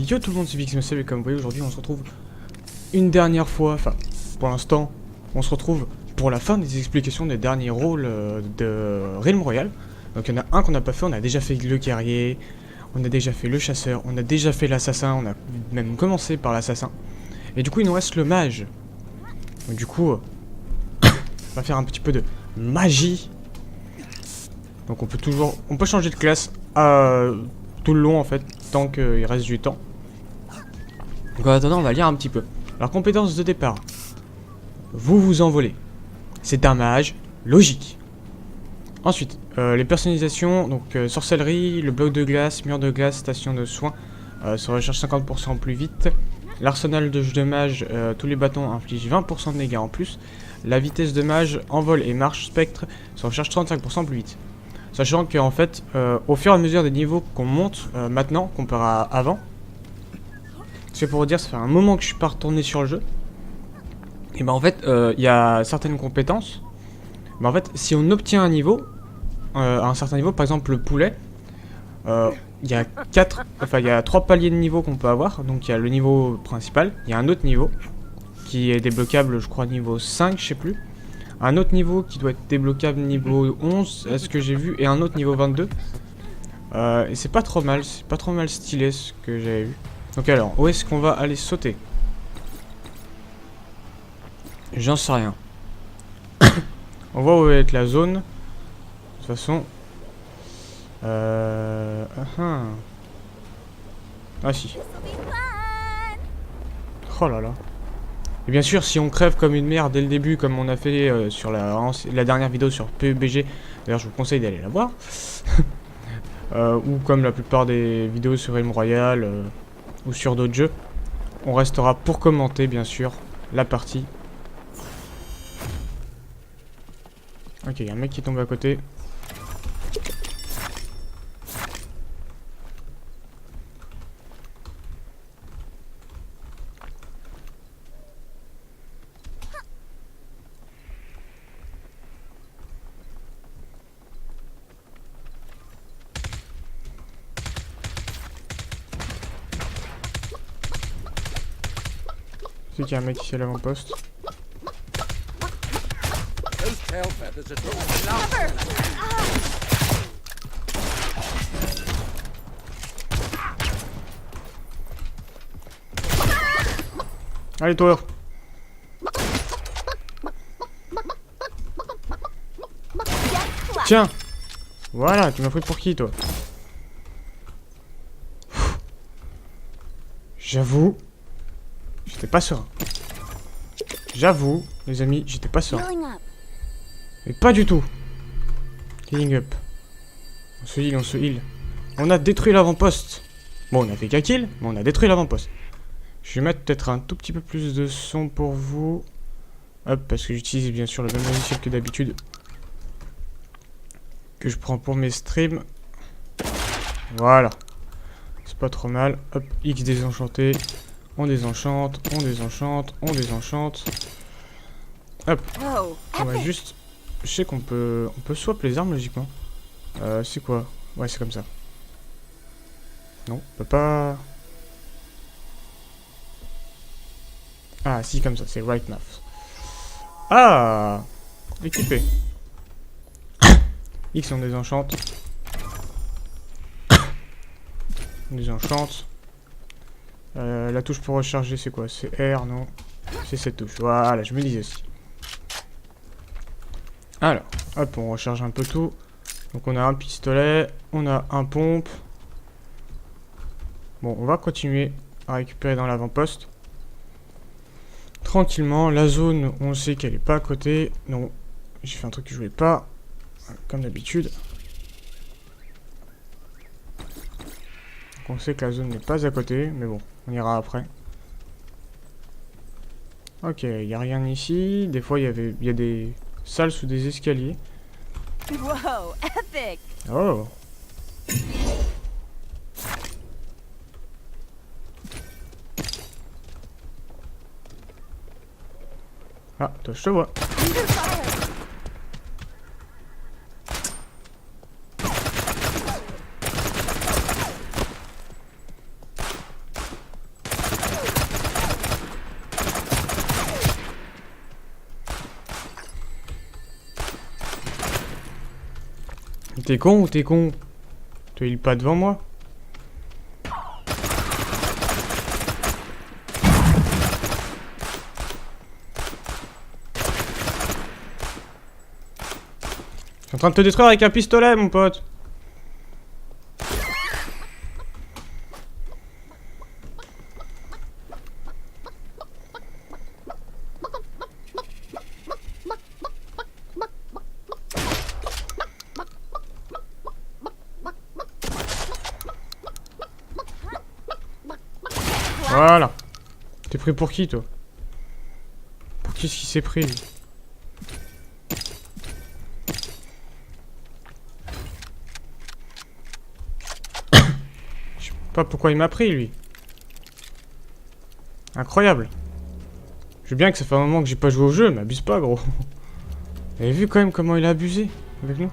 Yo tout le monde, c'est VixMSL et comme vous voyez aujourd'hui on se retrouve une dernière fois, enfin pour l'instant on se retrouve pour la fin des explications des derniers rôles de Realm Royale. Donc il y en a un qu'on n'a pas fait, on a déjà fait le guerrier, on a déjà fait le chasseur, on a déjà fait l'assassin, on a même commencé par l'assassin. Et du coup il nous reste le mage. Donc du coup on va faire un petit peu de magie. Donc on peut changer de classe tout le long en fait, tant qu'il reste du temps. Donc en attendant on va lire un petit peu. Alors compétence de départ. Vous vous envolez. C'est un mage logique. Ensuite, les personnalisations, donc sorcellerie, le bloc de glace, mur de glace, station de soins, se recharge 50% plus vite. L'arsenal de jeu de mage, tous les bâtons infligent 20% de dégâts en plus. La vitesse de mage, envol et marche spectre se recharge 35% plus vite. Sachant qu'en fait, au fur et à mesure des niveaux qu'on monte maintenant, comparé à avant, c'est pour vous dire, ça fait un moment que je suis pas retourné sur le jeu. Et ben en fait, il y a certaines compétences. Mais en fait, si on obtient un niveau, à un certain niveau, par exemple le poulet, il y a il y a 3 paliers de niveau qu'on peut avoir. Donc il y a le niveau principal, il y a un autre niveau qui est débloquable, je crois niveau 5, je sais plus. Un autre niveau qui doit être débloquable niveau 11, est-ce que j'ai vu, et un autre niveau 22. Et c'est pas trop mal stylé ce que j'avais vu. Donc alors, où est-ce qu'on va aller sauter? J'en sais rien. On voit où va être la zone. De toute façon. Ah si. Oh là là. Et bien sûr, si on crève comme une merde dès le début, comme on a fait sur la dernière vidéo sur PUBG, d'ailleurs je vous conseille d'aller la voir, ou comme la plupart des vidéos sur Realm Royale ou sur d'autres jeux, on restera pour commenter bien sûr la partie. Ok, il y a un mec qui tombe à côté. C'est qu'il y a un mec ici à l'avant-poste. Allez toi. Tiens. Voilà, tu m'as pris pour qui toi? J'avoue, j'étais pas serein. J'avoue, les amis, j'étais pas serein. Mais pas du tout. Healing up. On se heal, on se heal. On a détruit l'avant-poste. Bon, on a fait qu'un kill, mais on a détruit l'avant-poste. Je vais mettre peut-être un tout petit peu plus de son pour vous. Hop, parce que j'utilise bien sûr le même logiciel que d'habitude. Que je prends pour mes streams. Voilà. C'est pas trop mal. Hop, X désenchanté. On désenchante, on désenchante, on désenchante. Hop. On va juste... Je sais qu'on peut... On peut swap les armes logiquement. C'est quoi? Ouais, c'est comme ça. Non, on peut pas... Ah, si, comme ça, c'est right mouse. Ah! Équipé. X, on désenchante. On désenchante. La touche pour recharger, c'est quoi? C'est R, non? C'est cette touche. Voilà, je me disais aussi. Alors, hop, on recharge un peu tout. Donc on a un pistolet, on a un pompe. Bon, on va continuer à récupérer dans l'avant-poste. Tranquillement, la zone, on sait qu'elle est pas à côté. Non, j'ai fait un truc que je voulais pas. Comme d'habitude. Donc on sait que la zone n'est pas à côté, mais bon, on ira après. Ok, il n'y a rien ici. Des fois, il y a des salles sous des escaliers. Wow, epic! Oh! Ah, toi, je te vois. T'es con ou t'es con? Tu heal pas devant moi? Je suis en train de te détruire avec un pistolet, mon pote. Voilà. T'es pris pour qui, toi? Pour qui est-ce qui s'est pris, lui? Je sais pas pourquoi il m'a pris, lui. Incroyable. Je veux bien que ça fait un moment que j'ai pas joué au jeu, mais abuse pas, gros. Vous avez vu quand même comment il a abusé avec nous?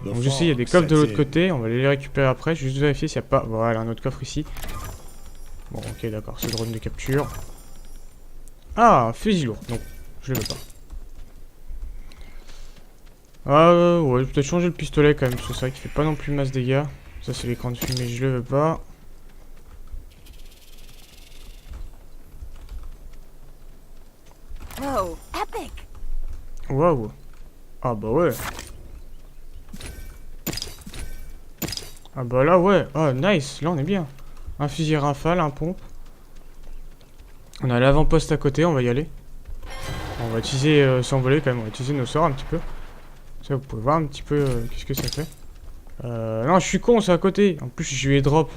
Donc je sais, il y a des coffres de l'autre côté, on va les récupérer après. Je vais juste vérifier s'il n'y a pas... Voilà, un autre coffre ici. Bon, ok, d'accord, c'est drone de capture. Ah, un fusil lourd. Non, je le veux pas. Ah, ouais, je vais peut-être changer le pistolet quand même, parce que c'est vrai qu'il fait pas non plus masse dégâts. Ça, c'est l'écran de fumée, je le veux pas. Whoa, epic! Waouh. Ah bah ouais. Ah bah là, ouais. Ah, nice, là on est bien. Un fusil rafale, un pompe. On a l'avant-poste à côté, on va y aller. On va utiliser s'envoler quand même, on va utiliser nos sorts un petit peu. Ça, vous pouvez voir un petit peu qu'est-ce que ça fait. Non, je suis con, c'est à côté. En plus, je lui ai drop.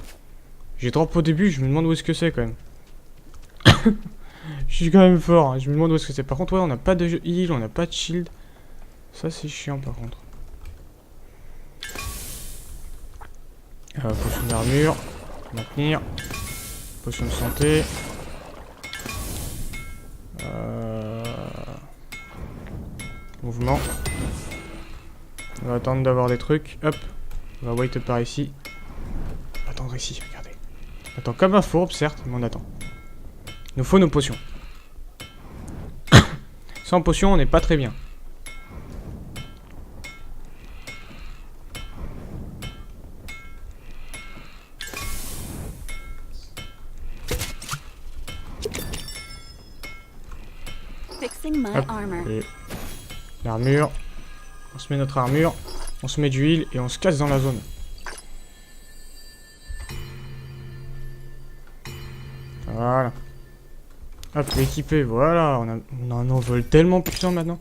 J'ai drop au début, je me demande où est-ce que c'est quand même. Je suis quand même fort, hein. Je me demande où est-ce que c'est. Par contre, ouais, on n'a pas de heal, on n'a pas de shield. Ça, c'est chiant par contre. Potion d'armure. Maintenir. Potion de santé. Mouvement. On va attendre d'avoir des trucs. Hop. On va wait par ici. On va attendre ici, regardez. On attend comme un fourbe, certes, mais on attend. Il nous faut nos potions. Sans potions, on n'est pas très bien. Fixing my Hop. armor. Et l'armure. On se met notre armure. On se met du heal et on se casse dans la zone. Voilà. Hop, équipé, voilà. On a un envol tellement puissant maintenant.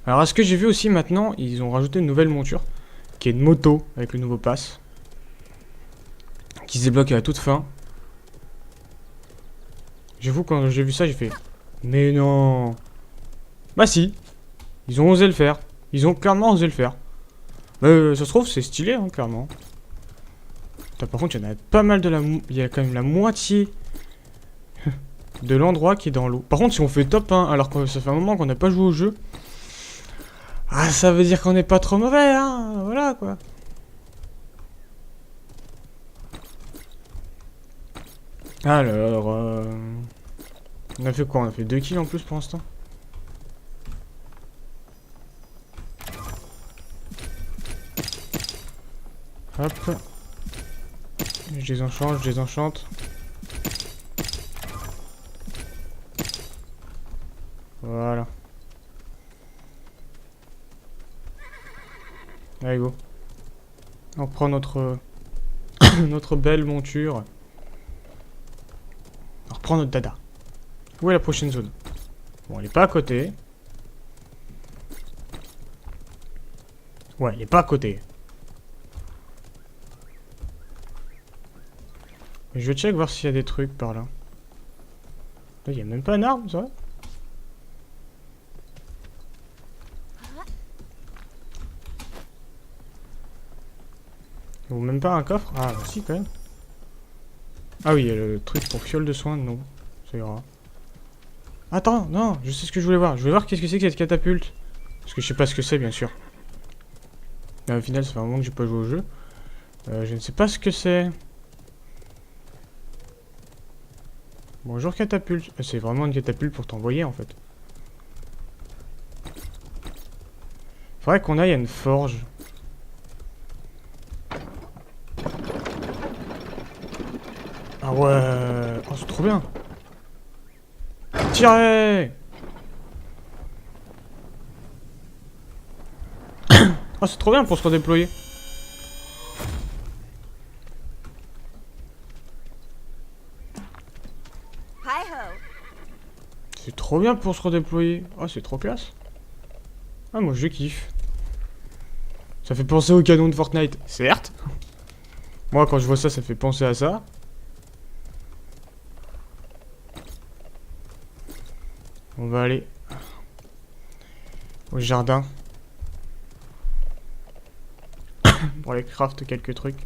Alors, à ce que j'ai vu aussi maintenant, ils ont rajouté une nouvelle monture. Qui est une moto avec le nouveau pass. Qui se débloque à la toute fin. J'avoue, quand j'ai vu ça, j'ai fait... Mais non. Bah si. Ils ont osé le faire. Ils ont clairement osé le faire. Ça se trouve, c'est stylé, hein, clairement. Putain, par contre, il y en a pas mal de la... Il y a quand même la moitié de l'endroit qui est dans l'eau. Par contre, si on fait top 1, alors que ça fait un moment qu'on n'a pas joué au jeu... Ah, ça veut dire qu'on n'est pas trop mauvais, hein. Voilà, quoi. Alors... On a fait quoi? On a fait 2 kills en plus pour l'instant. Hop. Je désenchante, je désenchante. Voilà. Allez, go. On prend notre... notre belle monture. On reprend notre dada. Où est la prochaine zone? Bon, elle est pas à côté. Ouais, elle est pas à côté. Je vais check voir s'il y a des trucs par là. Là, il y a même pas une arme, ça? Ou même pas un coffre? Ah, bah si, quand même. Ah oui, il y a le truc pour fiole de soins, non. Ça ira. Attends, non, je sais ce que je voulais voir. Je voulais voir qu'est-ce que c'est que cette catapulte. Parce que je sais pas ce que c'est, bien sûr. Mais au final, ça fait un moment que j'ai pas joué au jeu. Je ne sais pas ce que c'est. Bonjour catapulte. C'est vraiment une catapulte pour t'envoyer, en fait. Faudrait qu'on aille à une forge. Ah ouais. Oh, c'est trop bien. Tirez. Oh, c'est trop bien pour se redéployer. Hi-ho. C'est trop bien pour se redéployer. Oh, c'est trop classe. Ah, moi je kiffe. Ça fait penser au canon de Fortnite, certes. Moi, quand je vois ça, ça fait penser à ça. On va aller au jardin pour aller craft quelques trucs.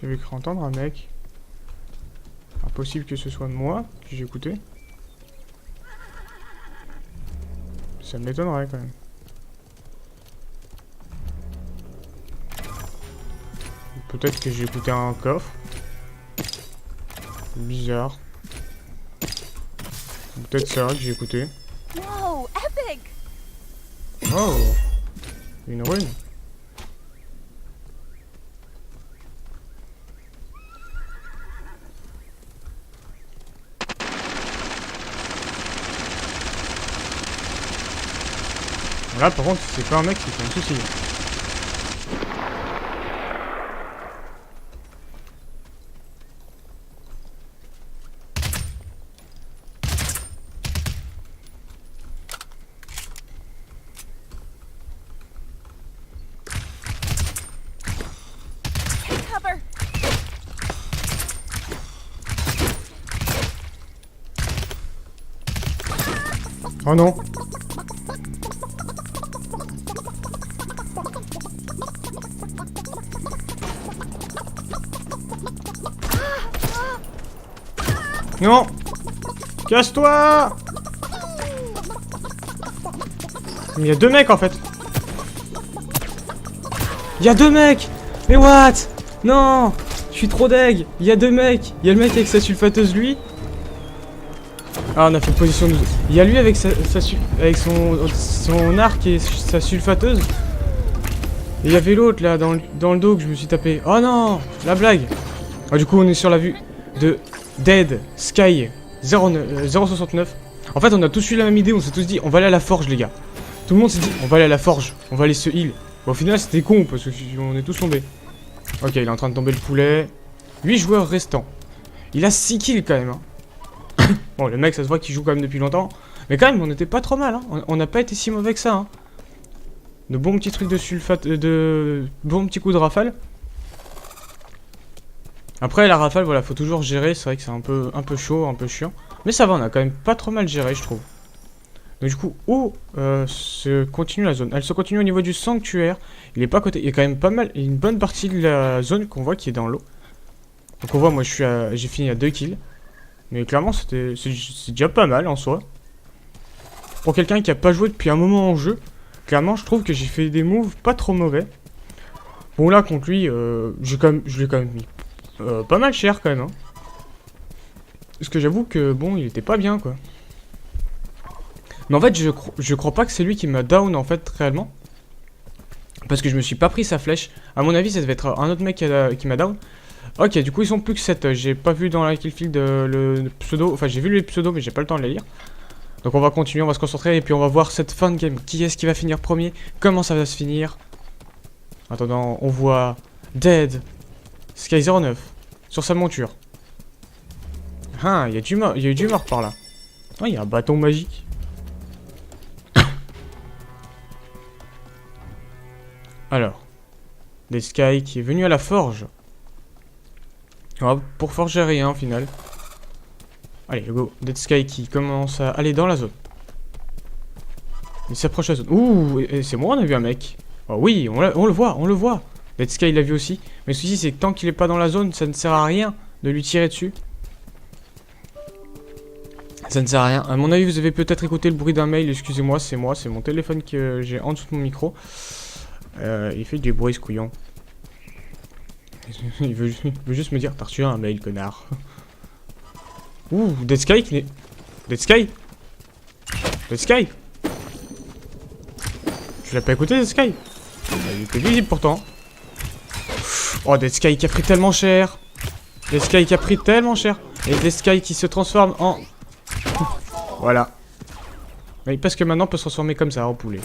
J'avais cru entendre un mec. Impossible que ce soit moi que j'ai écouté. Ça m'étonnerait quand même. Peut-être que j'ai écouté un coffre. Bizarre. Peut-être ça que j'ai écouté. Whoa, epic. Oh, une rune. Là, par contre, c'est pas un mec qui fait un souci. Take cover. Oh non. Non. Casse-toi. Il y a deux mecs en fait. Il y a deux mecs. Mais what? Non. Je suis trop deg. Il y a deux mecs. Il y a le mec avec sa sulfateuse lui. Ah, on a fait position de... Il y a lui avec avec son arc et sa sulfateuse. Et il y avait l'autre là dans le dos que je me suis tapé. Oh non, la blague. Ah, du coup on est sur la vue de Dead Sky 069. En fait on a tous eu la même idée, on s'est tous dit on va aller à la forge les gars. Tout le monde s'est dit on va aller à la forge, on va aller se heal. Bon, au final c'était con parce que on est tous tombés. Ok, il est en train de tomber le poulet. 8 joueurs restants. Il a 6 kills quand même hein. Bon, le mec, ça se voit qu'il joue quand même depuis longtemps. Mais quand même, on était pas trop mal, hein. On n'a pas été si mauvais que ça, hein. De bons petits trucs de sulfate, de bons petits coups de rafale. Après, la rafale, voilà, faut toujours gérer. C'est vrai que c'est un peu chaud, un peu chiant. Mais ça va, on a quand même pas trop mal géré, je trouve. Donc du coup, où se continue la zone? Elle se continue au niveau du sanctuaire. Il est pas à côté. Il y a quand même pas mal, une bonne partie de la zone qu'on voit qui est dans l'eau. Donc on voit, moi, j'ai fini à 2 kills. Mais clairement, c'est déjà pas mal en soi. Pour quelqu'un qui a pas joué depuis un moment en jeu, clairement, je trouve que j'ai fait des moves pas trop mauvais. Bon, là, contre lui, je l'ai quand même mis pas mal cher quand même. Hein. Parce que j'avoue que, bon, il était pas bien, quoi. Mais en fait, je crois pas que c'est lui qui m'a down, en fait, réellement. Parce que je me suis pas pris sa flèche. À mon avis, ça devait être un autre mec qui m'a down. Ok, du coup ils sont plus que 7. J'ai pas vu dans la killfield le pseudo. Enfin, j'ai vu les pseudos, mais j'ai pas le temps de les lire. Donc on va continuer, on va se concentrer et puis on va voir cette fin de game. Qui est-ce qui va finir premier? Comment ça va se finir? Attendant, on voit Dead Sky 09 sur sa monture. Ah, il y a eu du mort par là. Oh, il y a un bâton magique. Alors, Dead Sky qui est venu à la forge. Pour forger rien au final. Allez, go. Dead Sky qui commence à aller dans la zone. Il s'approche de la zone. Ouh, c'est moi, on a vu un mec. Oh oui, on le voit, on le voit. Dead Sky il l'a vu aussi. Mais le souci c'est que tant qu'il est pas dans la zone, ça ne sert à rien de lui tirer dessus. Ça ne sert à rien. À mon avis, vous avez peut-être écouté le bruit d'un mail. Excusez-moi, c'est moi. C'est mon téléphone que j'ai en dessous de mon micro. Il fait du bruit, ce couillon. Il veut juste me dire, t'as reçu un mail, connard. Ouh, Dead Sky qui n'est... Dead Sky Dead Sky Tu l'as pas écouté, Dead Sky? Il était visible pourtant. Oh, Dead Sky qui a pris tellement cher. Dead Sky qui a pris tellement cher. Et Dead Sky qui se transforme en... Voilà. Oui, parce que maintenant on peut se transformer comme ça en poulet.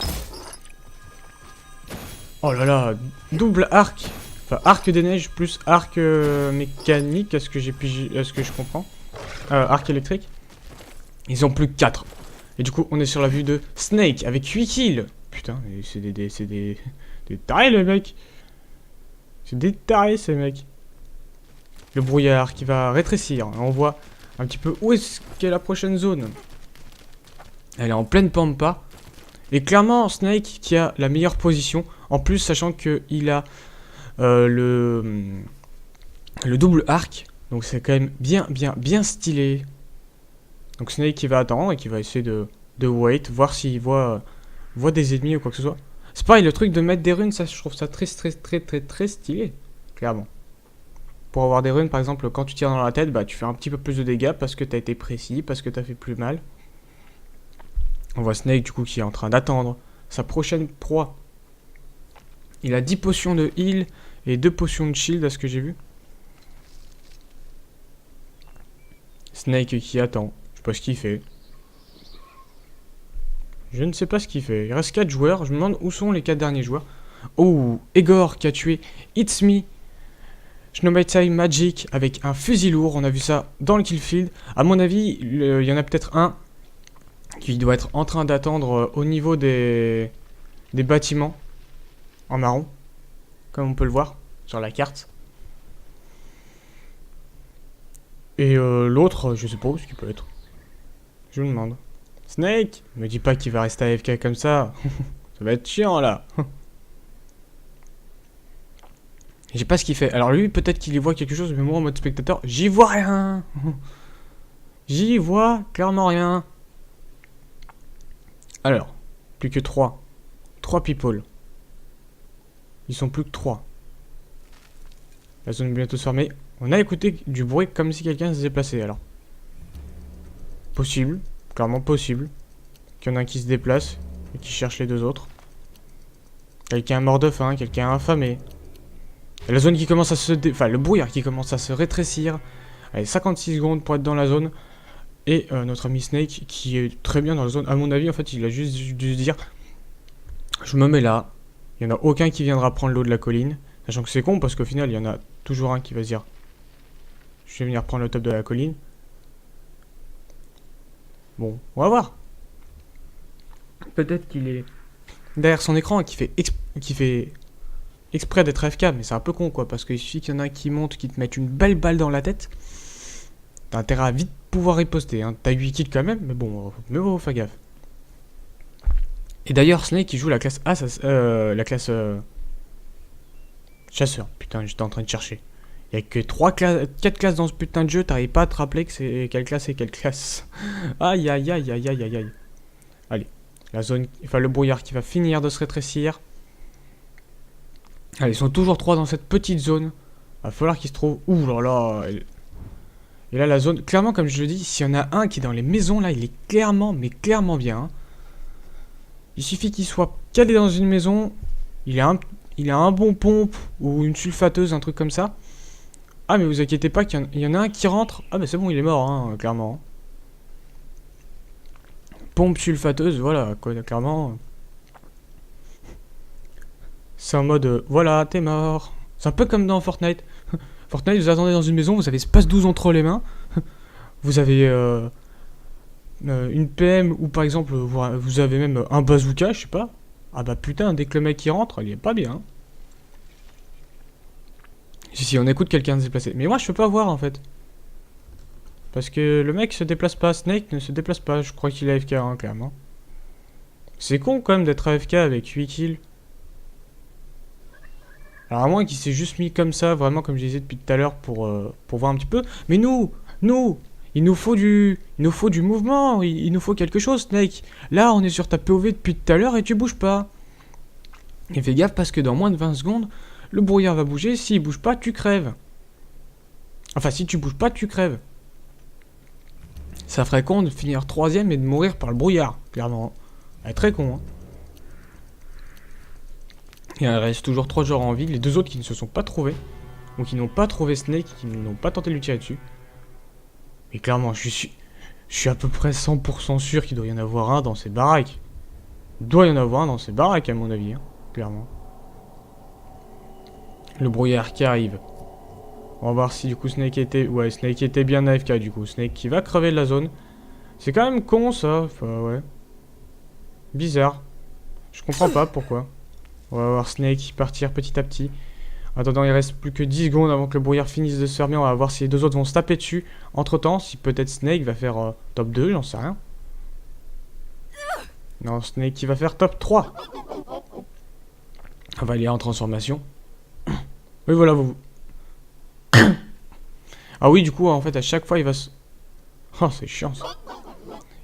Oh là là, double arc. Enfin, arc des neiges plus arc mécanique, est-ce que je comprends? Arc électrique. Ils ont plus que 4. Et du coup, on est sur la vue de Snake avec 8 kills. Putain, c'est des tarés les mecs. C'est des tarés ces mecs. Le brouillard qui va rétrécir. On voit un petit peu où est-ce qu'est la prochaine zone. Elle est en pleine pampa. Et clairement, Snake qui a la meilleure position. En plus, sachant qu'il a le double arc. Donc c'est quand même bien stylé. Donc Snake qui va attendre et qui va essayer de wait. Voir s'il voit des ennemis ou quoi que ce soit. C'est pareil, le truc de mettre des runes, ça je trouve ça très stylé. Clairement. Pour avoir des runes, par exemple, quand tu tires dans la tête, bah tu fais un petit peu plus de dégâts parce que t'as été précis, parce que t'as fait plus mal. On voit Snake du coup qui est en train d'attendre sa prochaine proie. Il a 10 potions de heal et 2 potions de shield à ce que j'ai vu. Snake qui attend. Je sais pas ce qu'il fait. Je ne sais pas ce qu'il fait. Il reste 4 joueurs. Je me demande où sont les 4 derniers joueurs. Oh, Egor qui a tué It's Me. Shnometai Magic avec un fusil lourd. On a vu ça dans le kill field. À mon avis, il y en a peut-être un qui doit être en train d'attendre au niveau des bâtiments en marron, comme on peut le voir sur la carte. Et l'autre, je sais pas où ce qu'il peut être. Je me demande. Snake, me dis pas qu'il va rester AFK comme ça. Ça va être chiant là. Je sais pas ce qu'il fait. Alors lui, peut-être qu'il y voit quelque chose, mais moi en mode spectateur, j'y vois rien. J'y vois clairement rien. Alors, plus que 3. 3 people. Ils sont plus que 3. La zone est bientôt fermée. On a écouté du bruit comme si quelqu'un se déplaçait alors. Possible, clairement possible. Qu'il y en a un qui se déplace et qui cherche les deux autres. Quelqu'un mort de faim, quelqu'un affamé. Et la zone qui commence à se... Enfin, le brouillard qui commence à se rétrécir. Allez, 56 secondes pour être dans la zone. Et notre ami Snake qui est très bien dans la zone. À mon avis, en fait, il a juste dû se dire... Je me mets là. Il n'y en a aucun qui viendra prendre l'eau de la colline. Sachant que c'est con parce qu'au final, il y en a toujours un qui va se dire... Je vais venir prendre le top de la colline. Bon, on va voir. Peut-être qu'il est derrière son écran et qui fait exprès d'être AFK, mais c'est un peu con quoi, parce qu'il suffit qu'il y en a un qui monte, qui te mette une belle balle dans la tête. T'as intérêt à vite pouvoir riposter, hein. T'as 8 kills quand même, mais bon, fais gaffe. Et d'ailleurs, Snake qui joue la classe A, la classe chasseur. Putain, j'étais en train de chercher. Il y a que 4 classes dans ce putain de jeu, t'arrives pas à te rappeler que c'est quelle classe et quelle classe. Aïe aïe aïe aïe aïe aïe aïe. Allez, la zone, enfin le brouillard qui va finir de se rétrécir. Allez, ils sont toujours 3 dans cette petite zone. Va falloir qu'ils se trouvent. Ouh là là. Et là la zone, clairement comme je le dis, s'il y en a un qui est dans les maisons là, il est clairement, mais clairement bien. Hein. Il suffit qu'il soit calé dans une maison, il a un bon pompe ou une sulfateuse, un truc comme ça. Ah mais vous inquiétez pas qu'il y en a un qui rentre. Ah mais c'est bon, il est mort, hein, clairement. Pompe sulfateuse, voilà, quoi, clairement. C'est en mode, voilà, t'es mort. C'est un peu comme dans Fortnite. Fortnite, vous attendez dans une maison, vous avez Space 12 entre les mains. Vous avez une PM ou par exemple, vous avez même un bazooka, je sais pas. Ah bah putain, dès que le mec y rentre, il est pas bien. Si, on écoute quelqu'un se déplacer. Mais moi, je peux pas voir, en fait. Parce que le mec se déplace pas. Snake ne se déplace pas. Je crois qu'il est AFK, hein, clairement. C'est con, quand même, d'être AFK avec 8 kills. Alors à moins qu'il s'est juste mis comme ça, vraiment comme je disais depuis tout à l'heure pour voir un petit peu. Mais nous, il nous faut du mouvement, il nous faut quelque chose, Snake. Là, on est sur ta POV depuis tout à l'heure et tu bouges pas. Et fais gaffe parce que dans moins de 20 secondes, le brouillard va bouger. S'il bouge pas, tu crèves. Enfin, si tu bouges pas, tu crèves. Ça ferait con de finir 3ème et de mourir par le brouillard, clairement. Elle est très con, hein. Et il reste toujours 3 joueurs en vie, les 2 autres qui ne se sont pas trouvés. Ou qui n'ont pas trouvé Snake, qui n'ont pas tenté de lui tirer dessus. Mais clairement, je suis à peu près 100% sûr qu'il doit y en avoir un dans ces baraques. Il doit y en avoir un dans ces baraques, à mon avis, hein, clairement. Le brouillard qui arrive. On va voir si du coup Snake était... Ouais, Snake était bien AFK du coup. Snake qui va crever de la zone. C'est quand même con ça. Enfin, ouais. Bizarre. Je comprends pas pourquoi. On va voir Snake partir petit à petit. En attendant, il reste plus que 10 secondes avant que le brouillard finisse de se fermer. On va voir si les 2 autres vont se taper dessus. Entre temps, si peut-être Snake va faire top 2, j'en sais rien. Non, Snake qui va faire top 3. On va aller en transformation. Oui, voilà, vous... Ah oui, du coup, en fait, à chaque fois, il va se... Oh, c'est chiant, ça.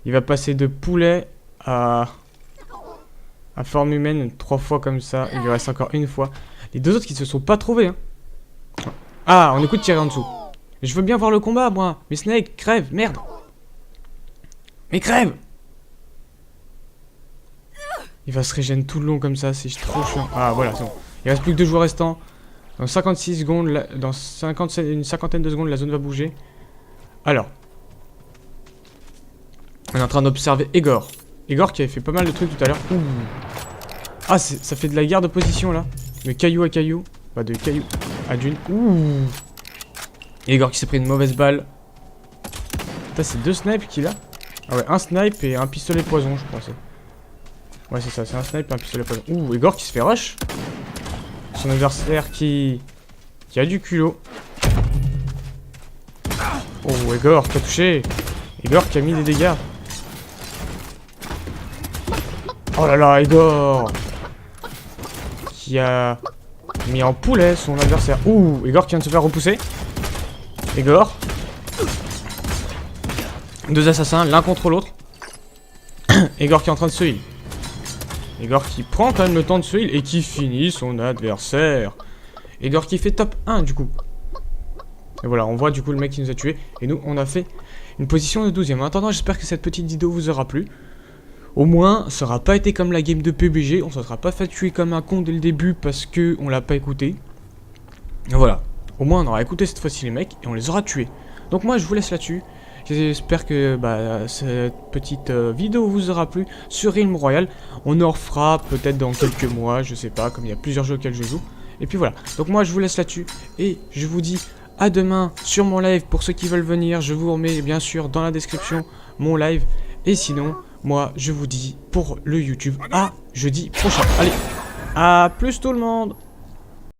Il va passer de poulet à forme humaine 3 fois comme ça. Il lui reste encore une fois. Les 2 autres qui se sont pas trouvés, hein. Ah, on écoute tirer en dessous. Je veux bien voir le combat, moi. Mais Snake, crève, merde. Mais crève. Il va se régénérer tout le long comme ça, c'est trop chiant. Ah, voilà, c'est bon. Il reste plus que 2 joueurs restants. Dans 56 secondes, dans une cinquantaine de secondes, la zone va bouger. Alors. On est en train d'observer Egor. Egor qui avait fait pas mal de trucs tout à l'heure. Ah, ça fait de la guerre de position là. De caillou à caillou. Pas de caillou à dune. Ouh. Egor qui s'est pris une mauvaise balle. Putain, c'est 2 snipes qu'il a. Ah ouais, un snipe et un pistolet poison, je crois. Ouais, c'est ça, c'est un snipe et un pistolet poison. Ouh, Egor qui se fait rush. Son adversaire qui a du culot. Oh, Egor qui a touché. Egor qui a mis des dégâts. Oh là là, Egor qui a mis en poulet son adversaire. Ouh, Egor qui vient de se faire repousser. Egor. 2 assassins, l'un contre l'autre. Egor qui est en train de se heal. Egor qui prend quand même le temps de se heal et qui finit son adversaire. Egor qui fait top 1 du coup. Et voilà, on voit du coup le mec qui nous a tué. Et nous, on a fait une position de 12ème. En attendant, j'espère que cette petite vidéo vous aura plu. Au moins, ça n'aura pas été comme la game de PUBG. On ne se sera pas fait tuer comme un con dès le début parce que on l'a pas écouté. Et voilà. Au moins, on aura écouté cette fois-ci les mecs et on les aura tués. Donc moi, je vous laisse là-dessus. J'espère que cette petite vidéo vous aura plu sur Realm Royale. On en refera peut-être dans quelques mois, je sais pas, comme il y a plusieurs jeux auxquels je joue. Et puis voilà. Donc moi, je vous laisse là-dessus et je vous dis à demain sur mon live pour ceux qui veulent venir. Je vous remets bien sûr dans la description mon live. Et sinon, moi, je vous dis pour le YouTube à jeudi prochain. Allez, à plus tout le monde!